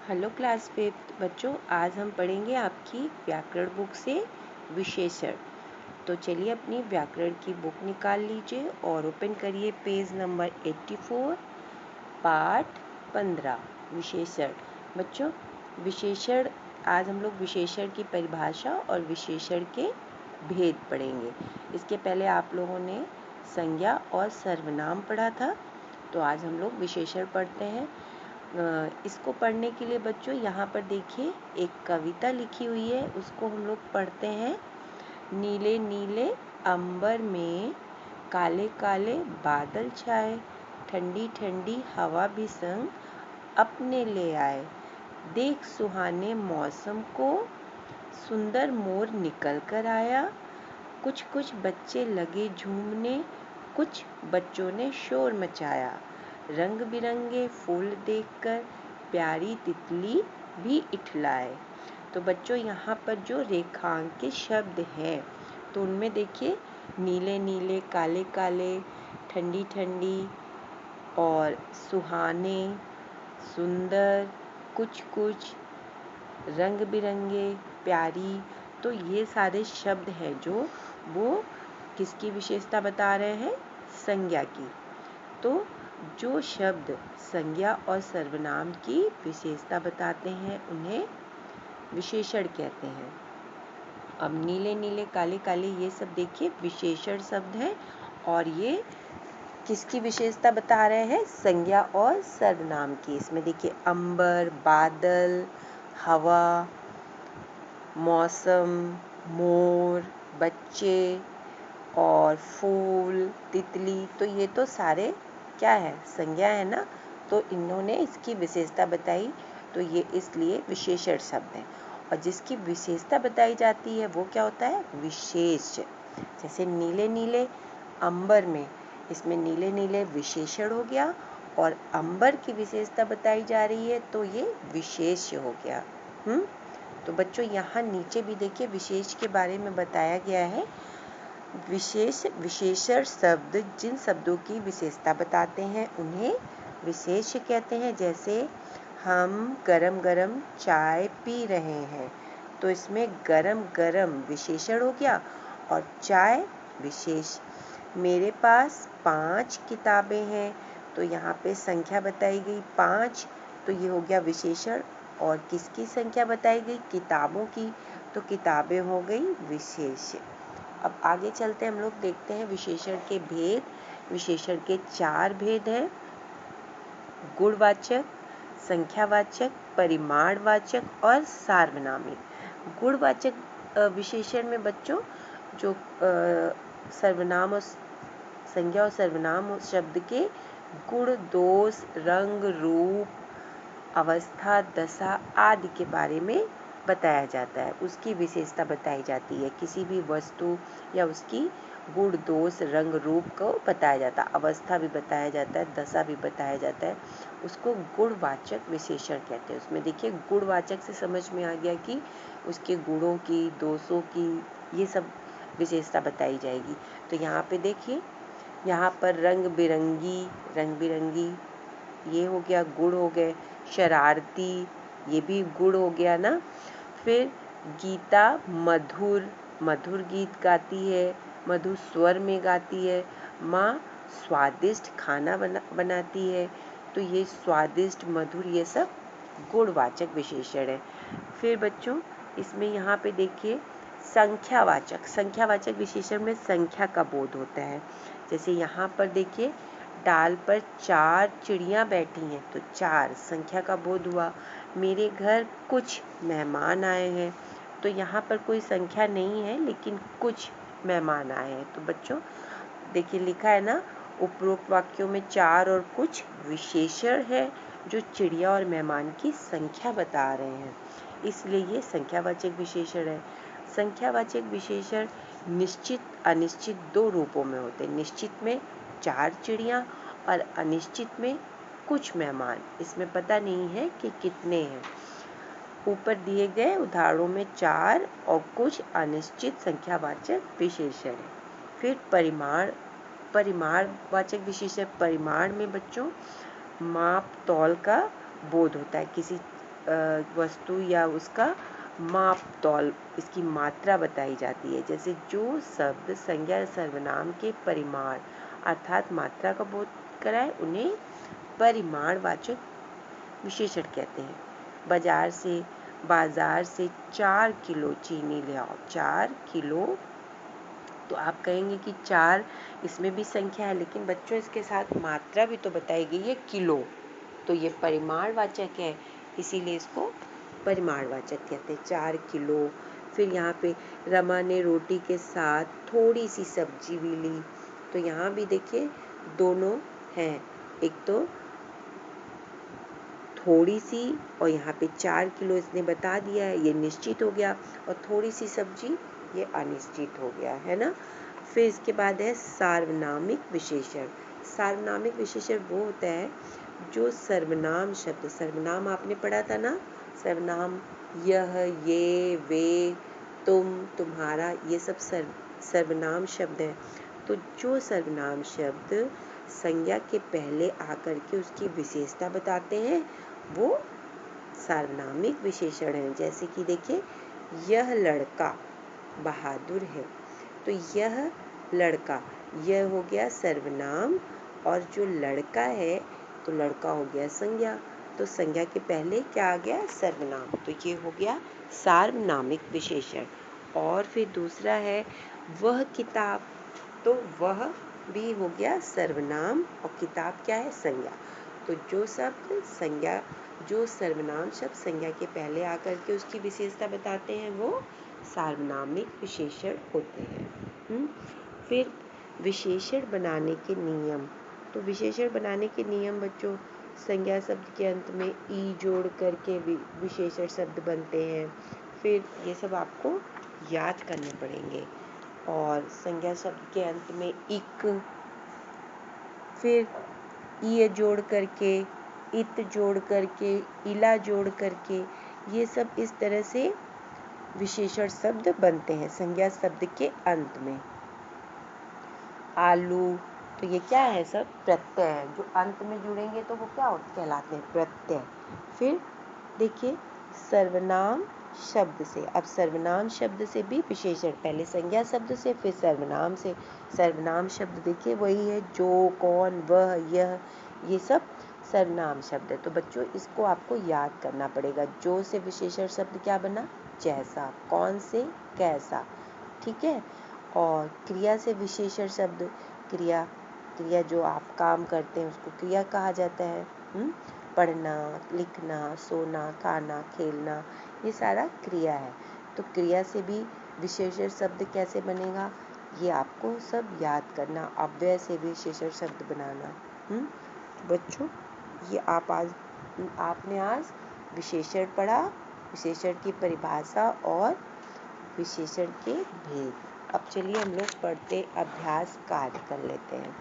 Hello class 5 बच्चों, आज हम पढ़ेंगे आपकी व्याकरण बुक से विशेषण। तो चलिए अपनी व्याकरण की बुक निकाल लीजिए और ओपन करिए पेज नंबर 84, पाठ 15 विशेषण। बच्चों, विशेषण आज हम लोग विशेषण की परिभाषा और विशेषण के भेद पढ़ेंगे। इसके पहले आप लोगों ने संज्ञा और सर्वनाम पढ़ा था, तो आज हम लोग विशेषण पढ़ते हैं। इसको पढ़ने के लिए बच्चों यहाँ पर देखिए एक कविता लिखी हुई है, उसको हम लोग पढ़ते हैं। नीले नीले अंबर में काले काले बादल छाए, ठंडी ठंडी हवा भी संग अपने ले आए। देख सुहाने मौसम को सुंदर मोर निकल कर आया। कुछ कुछ बच्चे लगे झूमने, कुछ बच्चों ने शोर मचाया। रंग बिरंगे फूल देखकर प्यारी तितली भी इठलाए। तो बच्चों यहाँ पर जो रेखांकित शब्द हैं तो उनमें देखिए नीले नीले, काले काले, ठंडी ठंडी और सुहाने, सुंदर, कुछ कुछ, रंग बिरंगे, प्यारी, तो ये सारे शब्द हैं जो वो किसकी विशेषता बता रहे हैं? संज्ञा की। तो जो शब्द संज्ञा और सर्वनाम की विशेषता बताते हैं उन्हें विशेषण कहते हैं। अब नीले नीले, काले काले, ये सब देखिए विशेषण शब्द हैं और ये किसकी विशेषता बता रहे हैं? संज्ञा और सर्वनाम की। इसमें देखिए अंबर, बादल, हवा, मौसम, मोर, बच्चे और फूल, तितली, तो ये तो सारे क्या है? संज्ञा है ना। तो इन्होंने इसकी विशेषता बताई, तो ये इसलिए विशेषण शब्द है। और जिसकी विशेषता बताई जाती है वो क्या होता है? विशेष। जैसे नीले नीले अंबर में, इसमें नीले नीले विशेषण हो गया और अंबर की विशेषता बताई जा रही है तो ये विशेष हो गया। तो बच्चों यहाँ नीचे भी देखिए विशेष के बारे में बताया गया है। विशेष विशेषण शब्द जिन शब्दों की विशेषता बताते हैं उन्हें विशेष कहते हैं। जैसे हम गरम गरम चाय पी रहे हैं, तो इसमें गरम गरम विशेषण हो गया और चाय विशेष। मेरे पास 5 किताबें हैं, तो यहाँ पे संख्या बताई गई 5, तो ये हो गया विशेषण। और किसकी संख्या बताई गई? किताबों की, तो किताबें हो गई विशेष। अब आगे चलते हैं, हम लोग देखते हैं विशेषण के भेद। विशेषण के 4 भेद हैं: गुणवाचक, संख्यावाचक, परिमाणवाचक और सार्वनामिक। गुणवाचक विशेषण में बच्चों जो सर्वनाम और संज्ञा और सर्वनाम शब्द के गुण, दोष, रंग, रूप, अवस्था, दशा आदि के बारे में बताया जाता है, उसकी विशेषता बताई जाती है। किसी भी वस्तु या उसकी गुण, दोष, रंग, रूप को बताया जाता है, अवस्था भी बताया जाता है, दशा भी बताया जाता है, उसको गुणवाचक विशेषण कहते हैं। उसमें देखिए गुणवाचक से समझ में आ गया कि उसके गुणों की, दोषों की, ये सब विशेषता बताई जाएगी। तो यहाँ पे देखिए, यहाँ पर रंग बिरंगी, रंग बिरंगी ये हो गया, गुण हो गए। शरारती, ये भी गुण हो गया ना। फिर गीता मधुर, मधुर गीत गाती है, मधुर स्वर में गाती है। माँ स्वादिष्ट खाना बनाती है, तो ये स्वादिष्ट, मधुर, ये सब गुणवाचक विशेषण है। फिर बच्चों इसमें यहाँ पे देखिए संख्यावाचक, संख्यावाचक विशेषण में संख्या का बोध होता है। जैसे यहाँ पर देखिए डाल पर 4 चिड़ियाँ बैठी हैं, तो 4 संख्या का बोध हुआ। मेरे घर कुछ मेहमान आए हैं, तो यहाँ पर कोई संख्या नहीं है लेकिन कुछ मेहमान आए हैं। तो बच्चों देखिए लिखा है ना, उपरोक्त वाक्यों में 4 और कुछ विशेषण है जो चिड़िया और मेहमान की संख्या बता रहे हैं, इसलिए ये संख्यावाचक विशेषण है। संख्यावाचक विशेषण निश्चित अनिश्चित 2 रूपों में होते हैं। निश्चित में 4 चिड़िया और अनिश्चित में कुछ मेहमान, इसमें पता नहीं है कि कितने हैं। ऊपर दिए गए उदाहरणों में 4 और कुछ अनिश्चित संख्यावाचक विशेषण है। फिर परिमाण, परिमाणवाचक विशेषण। परिमाण में बच्चों माप तौल का बोध होता है, किसी वस्तु या उसका माप तौल, इसकी मात्रा बताई जाती है। जैसे जो शब्द संज्ञा या सर्वनाम के परिमाण अर्थात मात्रा का बोध कराए उन्हें परिमाणवाचक विशेषण कहते हैं। बाजार से 4 किलो चीनी ले आओ। 4 किलो, तो आप कहेंगे कि 4 इसमें भी संख्या है, लेकिन बच्चों इसके साथ मात्रा भी तो बताई गई है, किलो, तो ये परिमाणवाचक है, इसीलिए इसको परिमाणवाचक कहते हैं। 4 किलो। फिर यहाँ पे रमा ने रोटी के साथ थोड़ी सी सब्जी भी ली, तो यहाँ भी देखिए दोनों हैं, एक तो थोड़ी सी और यहाँ पे 4 किलो इसने बता दिया है, ये निश्चित हो गया, और थोड़ी सी सब्जी ये अनिश्चित हो गया, है ना। फिर इसके बाद है सार्वनामिक विशेषण। सार्वनामिक विशेषण वो होता है जो सर्वनाम शब्द, सर्वनाम आपने पढ़ा था ना, सर्वनाम यह, ये, वे, तुम, तुम्हारा, ये सब सर्वनाम शब्द हैं। तो जो सर्वनाम शब्द संज्ञा के पहले आकर के उसकी विशेषता बताते हैं वो सार्वनामिक विशेषण है। जैसे कि देखिए, यह लड़का बहादुर है, तो यह लड़का, यह हो गया सर्वनाम, और जो लड़का है तो लड़का हो गया संज्ञा, तो संज्ञा के पहले क्या आ गया, सर्वनाम, तो ये हो गया सार्वनामिक विशेषण। और फिर दूसरा है वह किताब, तो वह भी हो गया सर्वनाम और किताब क्या है, संज्ञा। तो जो सर्वनाम शब्द संज्ञा के पहले आकर के उसकी विशेषता बताते हैं वो सार्वनामिक विशेषण होते हैं। फिर विशेषण बनाने के नियम। तो विशेषण बनाने के नियम बच्चों, संज्ञा शब्द के अंत में ई जोड़ करके विशेषण शब्द बनते हैं। फिर ये सब आपको याद करने पड़ेंगे। और संज्ञा शब्द के अंत में इक, फिर ई जोड़ करके, इत जोड़ करके, इला जोड़ करके, ये सब इस तरह से विशेषण शब्द बनते हैं संज्ञा शब्द के अंत में। आलू, तो ये क्या है, सब प्रत्यय है, जो अंत में जुड़ेंगे तो वो क्या कहलाते हैं, प्रत्यय। फिर देखिए सर्वनाम शब्द से, अब सर्वनाम शब्द से भी विशेषण, पहले संज्ञा शब्द से फिर सर्वनाम से। सर्वनाम शब्द देखिए वही है, जो, कौन, वह, यह, ये सब सर्वनाम शब्द है। तो बच्चों इसको आपको याद करना पड़ेगा। जो से विशेषण शब्द क्या बना, जैसा, कौन से कैसा, ठीक है। और क्रिया से विशेषण शब्द, क्रिया जो आप काम करते हैं उसको क्रिया कहा जाता है। पढ़ना, लिखना, सोना, खाना, खेलना, ये सारा क्रिया है। तो क्रिया से भी विशेषण शब्द कैसे बनेगा, ये आपको सब याद करना। अव्यय से भी विशेषण शब्द बनाना। बच्चों ये आपने आज विशेषण पढ़ा, विशेषण की परिभाषा और विशेषण के भेद। अब चलिए हम लोग पढ़ते अभ्यास कार्य कर लेते हैं।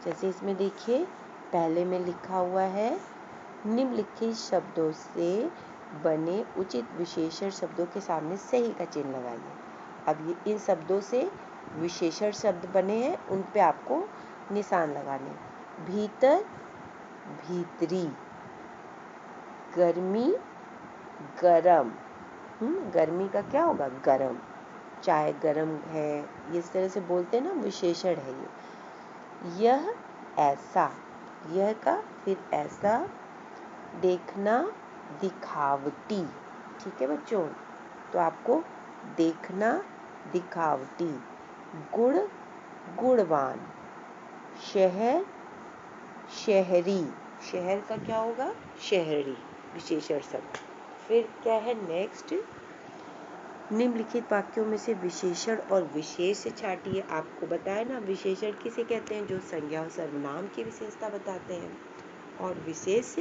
जैसे इसमें देखिए पहले में लिखा हुआ है, निम्नलिखित शब्दों से बने उचित विशेषण शब्दों के सामने सही का चिन्ह लगाइए। अब ये इन शब्दों से विशेषण शब्द बने हैं, उन पे आपको निशान लगाने। भीतर, भीतरी, गर्मी, गरम, गर्मी का क्या होगा, गरम, चाय गरम है, इस तरह से बोलते हैं ना, विशेषण है ये। यह ऐसा, यह का फिर ऐसा, देखना, दिखावटी, ठीक है बच्चों, तो आपको देखना, दिखावटी। गुड़, गुणवान, शहर, शहरी, शहर का क्या होगा, शहरी, विशेषण शब्द। फिर क्या है नेक्स्ट, निम्नलिखित वाक्यों में से विशेषण और विशेष से छांटिए। आपको बताया ना, विशेषण किसे कहते हैं, जो संज्ञा और सर्वनाम की विशेषता बताते हैं, और विशेष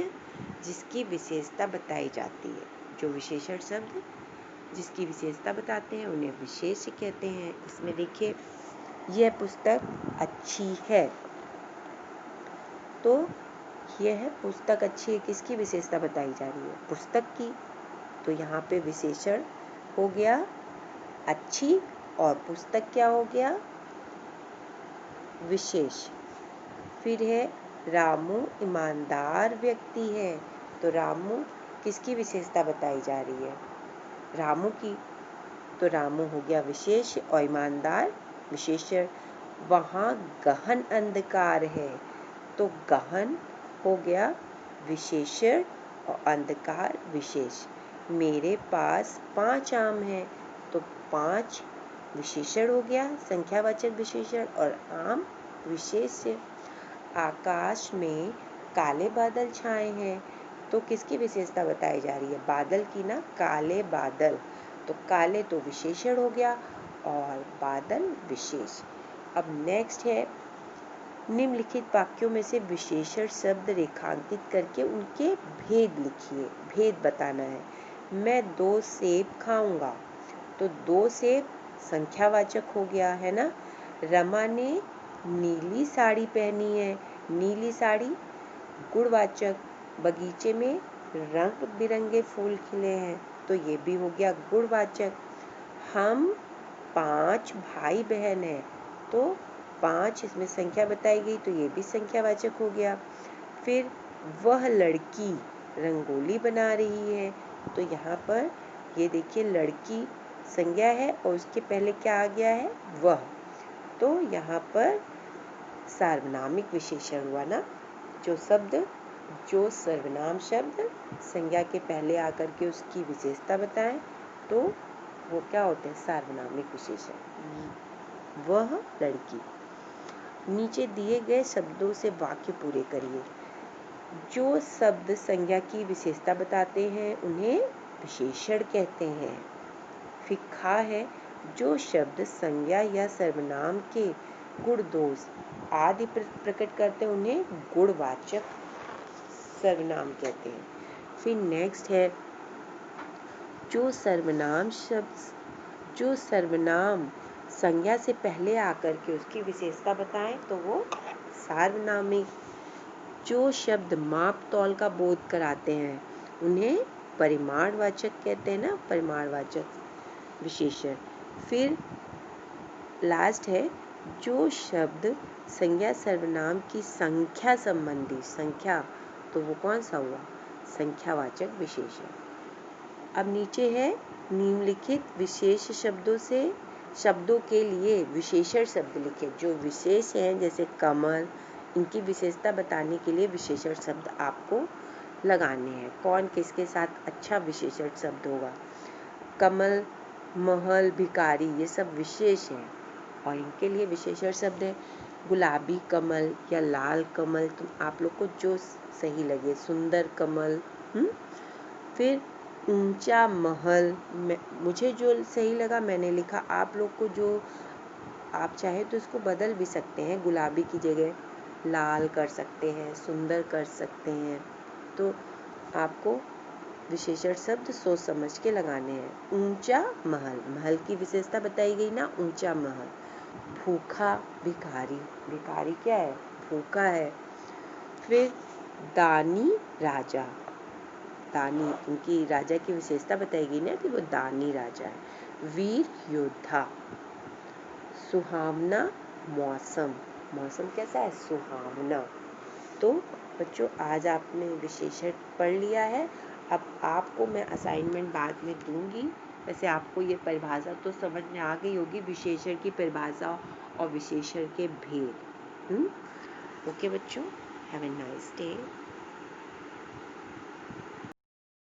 जिसकी विशेषता बताई जाती है। जो विशेषण शब्द जिसकी विशेषता बताते हैं उन्हें विशेष कहते हैं। इसमें देखिए यह पुस्तक अच्छी है, तो यह पुस्तक अच्छी है किसकी विशेषता बताई जा रही है, पुस्तक की, तो यहाँ पे विशेषण हो गया अच्छी, और पुस्तक क्या हो गया, विशेष। फिर है रामू ईमानदार व्यक्ति है, तो रामू किसकी विशेषता बताई जा रही है? रामू की। तो रामू हो गया विशेष और ईमानदार विशेषण। वहाँ गहन अंधकार है, तो गहन हो गया विशेषण और अंधकार विशेष। मेरे पास 5 आम हैं, तो 5 विशेषण हो गया संख्यावाचक विशेषण और आम विशेष्य। आकाश में काले बादल छाए हैं, तो किसकी विशेषता बताई जा रही है? बादल की ना, काले बादल। तो काले तो विशेषण हो गया और बादल विशेष। अब नेक्स्ट है, निम्नलिखित वाक्यों में से विशेषण शब्द रेखांकित करके उनके भेद लिखिए। भेद बताना है। मैं 2 सेब खाऊंगा, तो 2 सेब संख्यावाचक हो गया है ना। रमा ने नीली साड़ी पहनी है, नीली साड़ी गुणवाचक। बगीचे में रंग बिरंगे फूल खिले हैं, तो ये भी हो गया गुणवाचक। हम 5 भाई बहन हैं, तो 5 इसमें संख्या बताई गई, तो ये भी संख्यावाचक हो गया। फिर वह लड़की रंगोली बना रही है, तो यहाँ पर ये देखिए लड़की संज्ञा है और उसके पहले क्या आ गया है? वह। तो यहाँ पर सार्वनामिक विशेषण हुआ ना। जो सर्वनाम शब्द संज्ञा के पहले आकर के उसकी विशेषता बताएं, तो वो क्या होते हैं? सार्वनामिक विशेषण। वह लड़की। नीचे दिए गए शब्दों से वाक्य पूरे करिए। जो शब्द संज्ञा की विशेषता बताते हैं उन्हें विशेषण कहते हैं। फिर खा है, जो शब्द संज्ञा या सर्वनाम के गुण दोष आदि प्रकट करते हैं उन्हें गुणवाचक सर्वनाम कहते हैं। फिर नेक्स्ट है, जो सर्वनाम संज्ञा से पहले आकर के उसकी विशेषता बताएं, तो वो सार्वनामिक। जो शब्द माप तौल का बोध कराते हैं उन्हें परिमाणवाचक कहते हैं ना, परिमाणवाचक विशेषण। फिर लास्ट है, जो शब्द संज्ञा सर्वनाम की संख्या संबंधी, संख्या तो वो कौन सा हुआ? संख्यावाचक विशेषण। अब नीचे है, निम्नलिखित विशेष शब्दों के लिए विशेषण शब्द लिखे। जो विशेष हैं जैसे कमल, इनकी विशेषता बताने के लिए विशेषण शब्द आपको लगाने हैं। कौन किसके साथ अच्छा विशेषण शब्द होगा? कमल, महल, भिखारी, ये सब विशेष हैं और इनके लिए विशेषण शब्द है गुलाबी कमल या लाल कमल। तुम आप लोग को जो सही लगे, सुंदर कमल। फिर ऊंचा महल, मुझे जो सही लगा मैंने लिखा। आप लोग को जो आप चाहे तो इसको बदल भी सकते हैं, गुलाबी की जगह लाल कर सकते हैं, सुंदर कर सकते हैं। तो आपको विशेषण शब्द सोच समझ के लगाने हैं। ऊंचा महल, महल की विशेषता बताई गई ना, ऊंचा महल। भूखा भिखारी, भिखारी क्या है? भूखा है। फिर दानी राजा, दानी उनकी राजा की विशेषता बताई गई ना कि वो दानी राजा है। वीर योद्धा। सुहावना मौसम, मौसम कैसा है? सुहावना। तो बच्चों आज आपने विशेषण पढ़ लिया है। अब आपको मैं असाइनमेंट बाद में दूंगी। वैसे आपको ये परिभाषा तो समझ में आ गई होगी, विशेषण की परिभाषा और विशेषण के भेद। ओके बच्चों, हैव ए नाइस डे।